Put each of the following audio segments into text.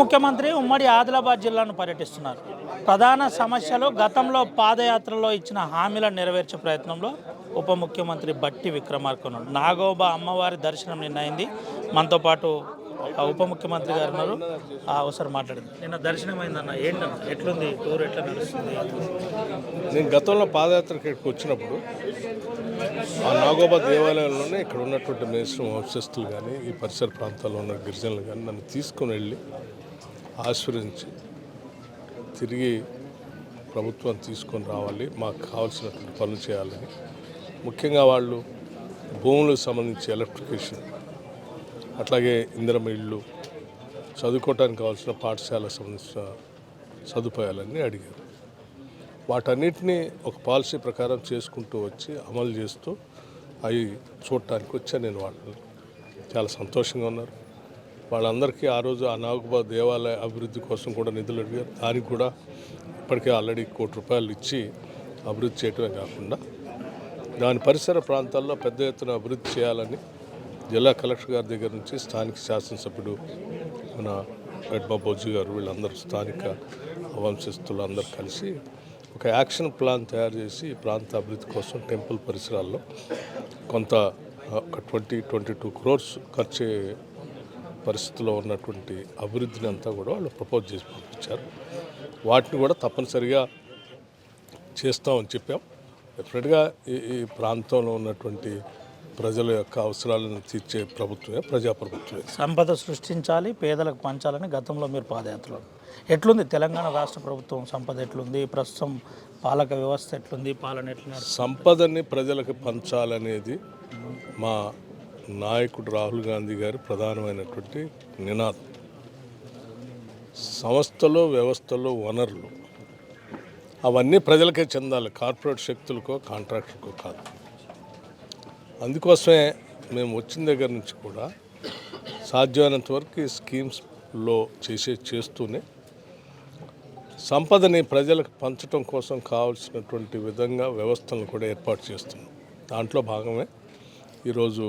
ముఖ్యమంత్రి ఉమ్మడి ఆదిలాబాద్ జిల్లాను పర్యటిస్తున్నారు. ప్రధాన సమస్యలు గతంలో పాదయాత్రలో ఇచ్చిన హామీలను నెరవేర్చే ప్రయత్నంలో ఉప ముఖ్యమంత్రి బట్టి విక్రమార్క ఉన్నాడు. నాగోబా అమ్మవారి దర్శనం నిన్న అయింది. మనతో పాటు ఉప ముఖ్యమంత్రి గారు ఉన్నారు. ఒకసారి మాట్లాడింది. నిన్న దర్శనం అయిందన్న, ఏంటన్న, ఎట్లుంది టూర్, ఎట్లా నడుస్తుంది? నేను గతంలో పాదయాత్రకి ఇక్కడికి వచ్చినప్పుడు ఆ నాగోబా దేవాలయంలోనే ఇక్కడ ఉన్నటువంటి మేస్త్రం వంశస్థులు కానీ ఈ పరిసర ప్రాంతాల్లో ఉన్న గిరిజనులు కానీ నన్ను తీసుకుని వెళ్ళి ఆశీర్వదించి తిరిగి ప్రభుత్వం తీసుకొని రావాలి, మాకు కావాల్సినటువంటి పనులు చేయాలని, ముఖ్యంగా వాళ్ళు భూములకు సంబంధించి ఎలక్ట్రిఫికేషన్, అట్లాగే ఇందిరమ్మ ఇళ్ళు, చదువుకోవటానికి కావాల్సిన పాఠశాలకు సంబంధించిన సదుపాయాలన్నీ అడిగారు. వాటన్నిటినీ ఒక పాలసీ ప్రకారం చేసుకుంటూ వచ్చి అమలు చేస్తూ అవి చూడటానికి వచ్చాను నేను. వాళ్ళు చాలా సంతోషంగా ఉన్నారు. వాళ్ళందరికీ ఆ రోజు ఆ నాగోబా దేవాలయ అభివృద్ధి కోసం కూడా నిధులు అడిగారు. దానికి కూడా ఇప్పటికే ఆల్రెడీ ₹1 కోటి ఇచ్చి అభివృద్ధి చేయటమే కాకుండా దాని పరిసర ప్రాంతాల్లో పెద్ద ఎత్తున అభివృద్ధి చేయాలని జిల్లా కలెక్టర్ గారి దగ్గర నుంచి స్థానిక శాసనసభ్యుడు మన రెడ్బాబోజీ గారు, వీళ్ళందరూ స్థానిక వంశస్థులు అందరూ కలిసి ఒక యాక్షన్ ప్లాన్ తయారు చేసి ఈ ప్రాంత అభివృద్ధి కోసం టెంపుల్ పరిసరాల్లో కొంత ఒక 22 crores ఖర్చు పరిస్థితిలో ఉన్నటువంటి అభివృద్ధిని అంతా కూడా వాళ్ళు ప్రపోజ్ చేసి పంపించారు. వాటిని కూడా తప్పనిసరిగా చేస్తామని చెప్పాం. డెఫినెట్గా ఈ ప్రాంతంలో ఉన్నటువంటి ప్రజల యొక్క అవసరాలను తీర్చే ప్రభుత్వమే ప్రజాప్రభుత్వమే. సంపద సృష్టించాలి, పేదలకు పంచాలని గతంలో మీరు పాదయాత్రలో. ఎట్లుంది తెలంగాణ రాష్ట్ర ప్రభుత్వం సంపద ఎట్లుంది, ప్రస్తుతం పాలక వ్యవస్థ ఎట్లుంది, పాలన ఎట్లున్నారు? సంపదని ప్రజలకు పంచాలనేది మా నాయకుడు రాహుల్ గాంధీ గారి ప్రధానమైనటువంటి నినాదం. సంస్థలో వ్యవస్థలో వనరులు అవన్నీ ప్రజలకే చెందాలి, కార్పొరేట్ శక్తులకో కాంట్రాక్టులకో కాదు. అందుకోసమే మేము వచ్చిన దగ్గర నుంచి కూడా సాధ్యమైనంత వరకు ఈ స్కీమ్స్లో చేస్తూనే సంపదని ప్రజలకు పంచడం కోసం కావాల్సినటువంటి విధంగా వ్యవస్థలను కూడా ఏర్పాటు చేస్తున్నాం. దాంట్లో భాగమే ఈరోజు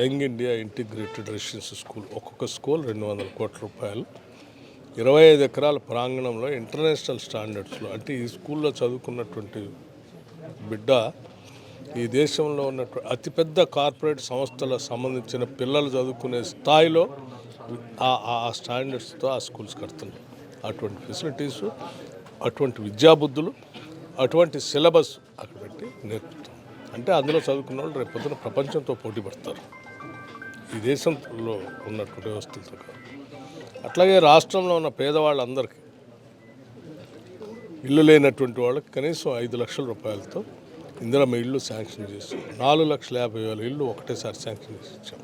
young India integrated residential school, ఒక్కొక్క స్కూల్ ₹200 కోట్ల, 25 ఎకరాల ప్రాంగణంలో ఇంటర్నేషనల్ స్టాండర్డ్స్లో, అంటే ఈ స్కూల్లో చదువుకున్నటువంటి బిడ్డ ఈ దేశంలో ఉన్నటువంటి అతిపెద్ద కార్పొరేట్ సంస్థలకు సంబంధించిన పిల్లలు చదువుకునే స్థాయిలో ఆ స్టాండర్డ్స్తో ఆ స్కూల్స్ కడుతున్నాం. అటువంటి ఫెసిలిటీసు, అటువంటి విద్యాబుద్ధులు, అటువంటి సిలబస్ అక్కడ పెట్టి నేర్పుతాం. అంటే అందులో చదువుకున్న వాళ్ళు రేపు పొద్దున ప్రపంచంతో పోటీ పడతారు, ఈ దేశంలో ఉన్నటువంటి వ్యవస్థలతో కాదు. అట్లాగే రాష్ట్రంలో ఉన్న పేదవాళ్ళందరికీ, ఇల్లు లేనటువంటి వాళ్ళకి కనీసం ₹5 లక్షలతో ఇందిరమ్మ ఇళ్ళు శాంక్షన్ చేసి 4,50,000 ఇళ్ళు ఒకటేసారి శాంక్షన్ చేసి ఇచ్చాం.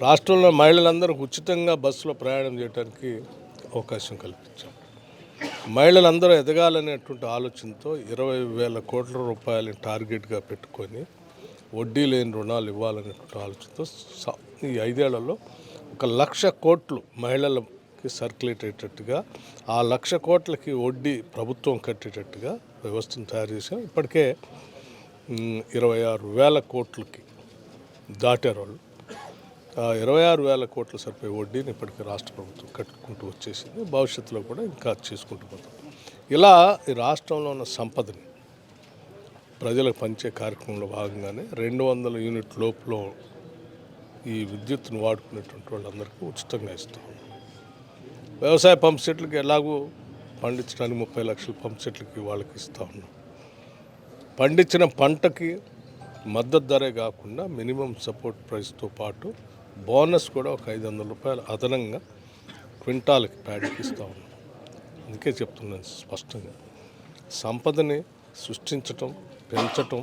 రాష్ట్రంలో మహిళలందరికీ ఉచితంగా బస్సులో ప్రయాణం చేయడానికి అవకాశం కల్పించాం. మహిళలందరూ ఎదగాలనేటువంటి ఆలోచనతో ₹20,000 కోట్ల టార్గెట్గా పెట్టుకొని వడ్డీ లేని రుణాలు ఇవ్వాలనేటువంటి ఆలోచనతో ఈ 5 ఏళ్లలో 1,00,000 కోట్లు మహిళలకి సర్క్యులేట్ అయ్యేటట్టుగా, ఆ 1,00,000 కోట్లకి వడ్డీ ప్రభుత్వం కట్టేటట్టుగా వ్యవస్థను తయారు చేసాం. ఇప్పటికే 26,000 కోట్లకి దాటారు వాళ్ళు. 26,000 కోట్ల సరిపోయే వడ్డీని ఇప్పటికీ రాష్ట్ర ప్రభుత్వం కట్టుకుంటూ వచ్చేసింది. భవిష్యత్తులో కూడా ఇంకా చేసుకుంటూ పోతాం. ఇలా ఈ రాష్ట్రంలో ఉన్న సంపదని ప్రజలకు పంచే కార్యక్రమంలో భాగంగానే 200 యూనిట్ లోపల ఈ విద్యుత్తును వాడుకునేటువంటి వాళ్ళందరికీ ఉచితంగా ఇస్తాం. వ్యవసాయ పంప్ సెట్లకి ఎలాగూ పండించడానికి 30 లక్షల పంప్ సెట్లకి వాళ్ళకి ఇస్తూ ఉన్నాం. పండించిన పంటకి మద్దతు ధరే కాకుండా మినిమం సపోర్ట్ ప్రైస్తో పాటు బోనస్ కూడా ఒక ₹500 అదనంగా క్వింటాల్కి ప్యాడీకి ఇస్తూ ఉన్నాం. అందుకే చెప్తున్నాను స్పష్టంగా, సంపదని సృష్టించటం, పెంచటం,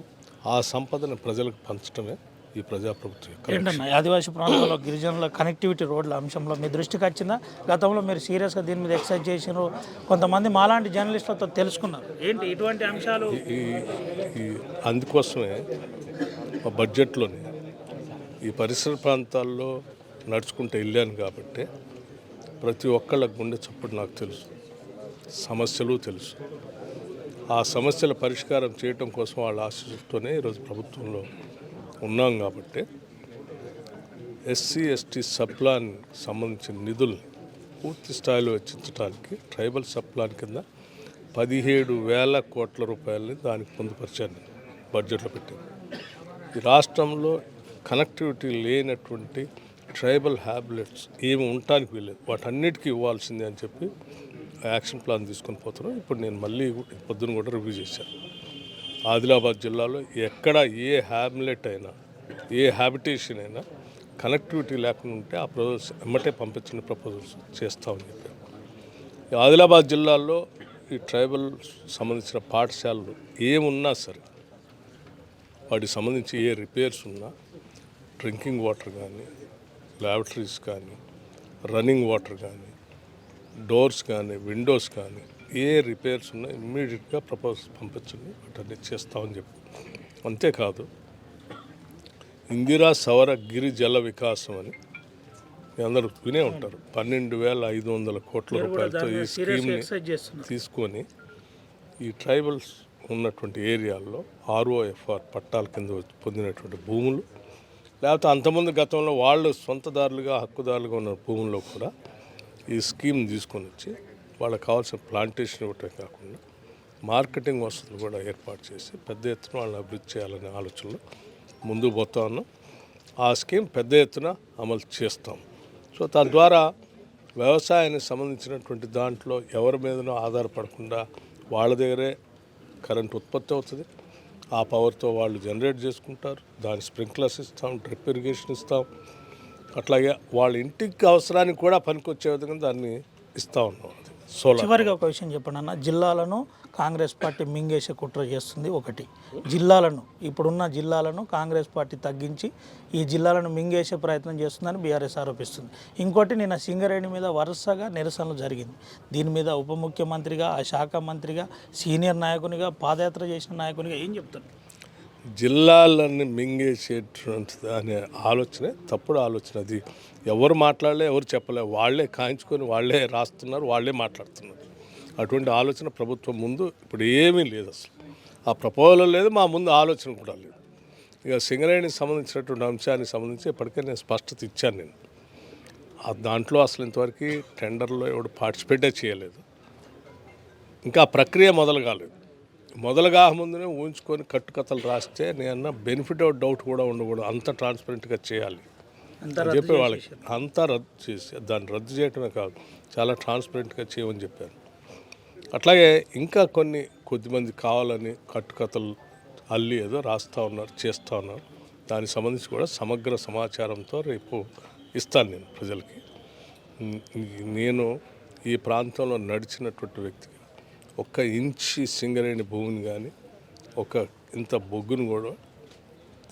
ఆ సంపదని ప్రజలకు పంచటమే ఈ ప్రజాప్రభుత్వం. ఏంటన్నా ఆదివాసీ ప్రాంతాల్లో గిరిజనుల కనెక్టివిటీ రోడ్ల అంశంలో మీ దృష్టికి వచ్చిందా? గతంలో మీరు సీరియస్గా దీని మీద ఎక్సైజ్ చేసినారు, కొంతమంది మాలాంటి జర్నలిస్టులతో తెలుసుకున్నారు. ఏంటి ఇటువంటి అంశాలు? అందుకోసమే బడ్జెట్లోని ఈ పరిసర ప్రాంతాల్లో నడుచుకుంటూ వెళ్ళాను కాబట్టి ప్రతి ఒక్కళ్ళ గుండె చప్పుడు నాకు తెలుసు, సమస్యలు తెలుసు. ఆ సమస్యల పరిష్కారం చేయటం కోసం వాళ్ళ ఆశీస్సుతోనే ఈరోజు ప్రభుత్వంలో ఉన్నాం. కాబట్టి ఎస్సీ ఎస్టీ సప్లాన్ సంబంధించిన నిధుల్ని పూర్తి స్థాయిలో వెచ్చించడానికి ట్రైబల్ సబ్ ప్లాన్ కింద 17,000 కోట్ల రూపాయలని దానికి పొందుపరిచాను, బడ్జెట్లో పెట్టింది. ఈ రాష్ట్రంలో కనెక్టివిటీ లేనటువంటి ట్రైబల్ హ్యాబిలెట్స్ ఏమి ఉండటానికి వీలేదు, వాటన్నిటికీ ఇవ్వాల్సిందే అని చెప్పి యాక్షన్ ప్లాన్ తీసుకొని పోతున్నాం. ఇప్పుడు నేను మళ్ళీ పొద్దున కూడా రివ్యూ చేశాను. ఆదిలాబాద్ జిల్లాలో ఎక్కడ ఏ హ్యాబిలెట్ అయినా, ఏ హ్యాబిటేషన్ అయినా కనెక్టివిటీ లేకుండా ఉంటే ఆ ప్రపోజల్స్ ఎమ్మటే పంపించిన ప్రపోజల్స్ చేస్తామని చెప్పారు. ఈ ఆదిలాబాద్ జిల్లాలో ఈ ట్రైబల్ సంబంధించిన పాఠశాలలు ఏమున్నా సరే, వాటికి సంబంధించి ఏ రిపేర్స్ ఉన్నా, డ్రింకింగ్ వాటర్ కానీ, ల్యాబరేటరీస్ కానీ, రన్నింగ్ వాటర్ కానీ, డోర్స్ కానీ, విండోస్ కానీ, ఏ రిపేర్స్ ఉన్నా ఇమ్మీడియట్గా ప్రపోజల్స్ పంపించండి, వాటిని చేస్తామని చెప్పి. అంతేకాదు, ఇందిరా సౌర గిరి జల వికాసం అని మీ అందరూ వినే ఉంటారు. 12,500 కోట్ల రూపాయలతో ఈ స్కీమ్ని తీసుకొని ఈ ట్రైబల్స్ ఉన్నటువంటి ఏరియాల్లో ROFR పట్టాల కింద పొందినటువంటి భూములు, లేకపోతే అంతకుముందు గతంలో వాళ్ళు సొంతదారులుగా హక్కుదారులుగా ఉన్న భూముల్లో కూడా ఈ స్కీమ్ తీసుకొని వచ్చి వాళ్ళకి కావాల్సిన ప్లాంటేషన్ ఇవ్వటమే కాకుండా మార్కెటింగ్ వసతులు కూడా ఏర్పాటు చేసి పెద్ద ఎత్తున వాళ్ళని అభివృద్ధి చేయాలనే ఆలోచనలో ముందుకు పోతా ఉన్నాం. ఆ స్కీమ్ పెద్ద ఎత్తున అమలు చేస్తాం. సో తద్వారా వ్యవసాయానికి సంబంధించినటువంటి దాంట్లో ఎవరి మీదనో ఆధారపడకుండా వాళ్ళ దగ్గరే కరెంట్ ఉత్పత్తి అవుతుంది. ఆ పవర్తో వాళ్ళు జనరేట్ చేసుకుంటారు. దాని స్ప్రింక్లర్స్ ఇస్తాం, డ్రిప్ ఇరిగేషన్ ఇస్తాం. అట్లాగే వాళ్ళ ఇంటికి అవసరానికి కూడా పనికొచ్చే విధంగా దాన్ని ఇస్తూ ఉన్నాం. సోలార్. చివరిగా ఒక విషయం చెప్పండి అన్న, జిల్లాలను కాంగ్రెస్ పార్టీ మింగేసే కుట్ర చేస్తుంది. ఒకటి, జిల్లాలను, ఇప్పుడున్న జిల్లాలను కాంగ్రెస్ పార్టీ తగ్గించి ఈ జిల్లాలను మింగేసే ప్రయత్నం చేస్తుందని బీఆర్ఎస్ ఆరోపిస్తుంది. ఇంకోటి, నిన్న సింగరేణి మీద వరుసగా నిరసనలు జరిగింది. దీని మీద ఉప ముఖ్యమంత్రిగా, ఆ శాఖ మంత్రిగా, సీనియర్ నాయకునిగా, పాదయాత్ర చేసిన నాయకునిగా ఏం చెప్తారు? జిల్లాలన్నీ మింగేసేటువంటి అనే ఆలోచనే తప్పుడు ఆలోచన. అది ఎవరు మాట్లాడలే, ఎవరు చెప్పలే, వాళ్ళే కాయించుకొని వాళ్ళే రాస్తున్నారు, వాళ్ళే మాట్లాడుతున్నారు. అటువంటి ఆలోచన ప్రభుత్వం ముందు ఇప్పుడు ఏమీ లేదు. అసలు ఆ ప్రపోజల్ లేదు, మా ముందు ఆలోచన కూడా లేదు. ఇక సింగరేణికి సంబంధించినటువంటి అంశానికి సంబంధించి ఇప్పటికే నేను స్పష్టత ఇచ్చాను. నేను దాంట్లో అసలు ఇంతవరకు టెండర్లో ఎవడు పార్టిసిపేటే చేయలేదు. ఇంకా ప్రక్రియ మొదలు కాలేదు. మొదలుగా ముందునే ఊహించుకొని కట్టుకథలు రాస్తే నేను బెనిఫిట్ ఆఫ్ డౌట్ కూడా ఉండకూడదు, అంత ట్రాన్స్పరెంట్గా చేయాలి అని చెప్పి వాళ్ళకి అంతా రద్దు చేసి, దాన్ని రద్దు చేయటమే కాదు చాలా ట్రాన్స్పరెంట్గా చేయమని చెప్పారు. అట్లాగే ఇంకా కొద్దిమంది కావాలని కట్టుకథలు అల్లి ఏదో రాస్తూ ఉన్నారు, చేస్తూ ఉన్నారు. దానికి సంబంధించి కూడా సమగ్ర సమాచారంతో రేపు ఇస్తాను నేను ప్రజలకి. నేను ఈ ప్రాంతంలో నడిచినటువంటి వ్యక్తిగా ఒక్క ఇంచి సింగరేణి భూమిని కానీ, ఒక ఇంత బొగ్గును కూడా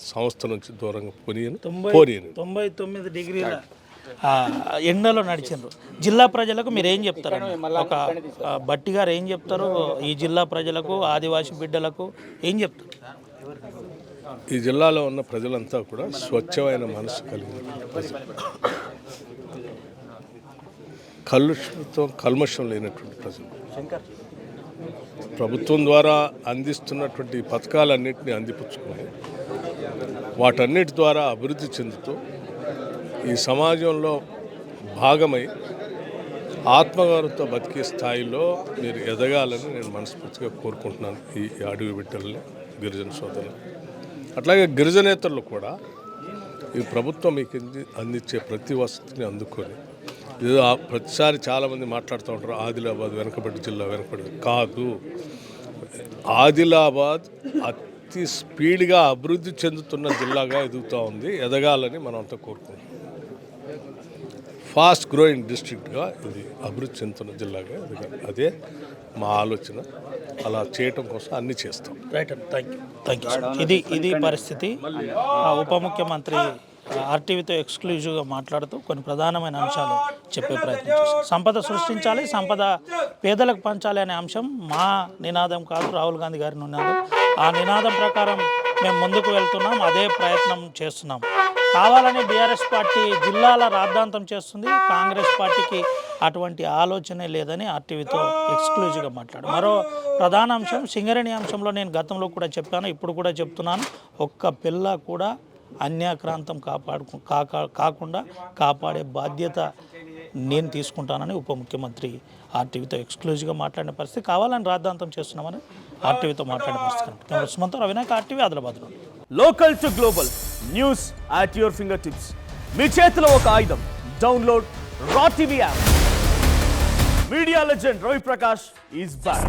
సంస్థ నుంచి దూరంగా పోనీయను. 99 డిగ్రీల ఎండలో నడిచిండ్రు. జిల్లా ప్రజలకు మీరు ఏం చెప్తారు? ఒక బట్టి గారు ఏం చెప్తారు ఈ జిల్లా ప్రజలకు, ఆదివాసీ బిడ్డలకు ఏం చెప్తారు? ఈ జిల్లాలో ఉన్న ప్రజలంతా కూడా స్వచ్ఛమైన మనసు కలిగిన ప్రజలు, కల్మషం లేనటువంటి ప్రజలు. ప్రభుత్వం ద్వారా అందిస్తున్నటువంటి పథకాలన్నింటినీ అందిపుచ్చుకొని వాటన్నిటి ద్వారా అభివృద్ధి చెందుతూ ఈ సమాజంలో భాగమై ఆత్మగౌరవంతో బతికే స్థాయిలో మీరు ఎదగాలని నేను మనస్ఫూర్తిగా కోరుకుంటున్నాను. ఈ అడవి బిడ్డల్ని, గిరిజన సోదరులు, అట్లాగే గిరిజనేతరులు కూడా ఈ ప్రభుత్వం మీకు అందించే ప్రతి వసతిని అందుకొని, ఏదో ప్రతిసారి చాలామంది మాట్లాడుతూ ఉంటారు ఆదిలాబాద్ వెనకబడి జిల్లా, వెనకబడి కాదు. ఆదిలాబాద్ అతి స్పీడ్గా అభివృద్ధి చెందుతున్న జిల్లాగా ఎదుగుతూ ఉంది. ఎదగాలని మనం అంతా కోరుకుంటున్నాం. ఫాస్ట్ గ్రోయింగ్ డిస్ట్రిక్ట్గా ఇది అభివృద్ధి చెందుతున్న జిల్లాగా ఎదగాలి. అదే మా ఆలోచన. అలా చేయటం కోసం అన్నీ చేస్తాం. Right, thank you. ఇది పరిస్థితి. ఉప ముఖ్యమంత్రి ఆర్టీవీతో ఎక్స్క్లూజివ్గా మాట్లాడుతూ కొన్ని ప్రధానమైన అంశాలు చెప్పే ప్రయత్నం చేశారు. సంపద సృష్టించాలి, సంపద పేదలకు పంచాలి అనే అంశం మా నినాదం కాదు, రాహుల్ గాంధీ గారి నినాదం. ఆ నినాదం ప్రకారం మేము ముందుకు వెళ్తున్నాం, అదే ప్రయత్నం చేస్తున్నాం. కావాలని బీఆర్ఎస్ పార్టీ జిల్లాల రాద్ధాంతం చేస్తుంది. కాంగ్రెస్ పార్టీకి అటువంటి ఆలోచనే లేదని ఆర్టీవీతో ఎక్స్క్లూజివ్గా మాట్లాడు. మరో ప్రధాన అంశం సింగరేణి అంశంలో నేను గతంలో కూడా చెప్పాను, ఇప్పుడు కూడా చెప్తున్నాను. ఒక్క పిల్ల కూడా అన్యాక్రాంతం కాకుండా కాపాడే బాధ్యత నేను తీసుకుంటానని ఉప ముఖ్యమంత్రి ఆర్టీవీతో ఎక్స్క్లూజివ్గా మాట్లాడిన పరిస్థితి, కావాలని రాద్ధాంతం చేస్తున్నామని ఆర్టీవీతో మాట్లాడిన పరిస్థితి. సుమంత్ రవినాయక్, ఆర్టీవీ, ఆదిలాబాద్ నుండి. Local to global news at your finger tips. మీ చేతిలో ఒక ఆయుధం. డౌన్లోడ్ రా TV app. Media legend Ravi Prakash is back.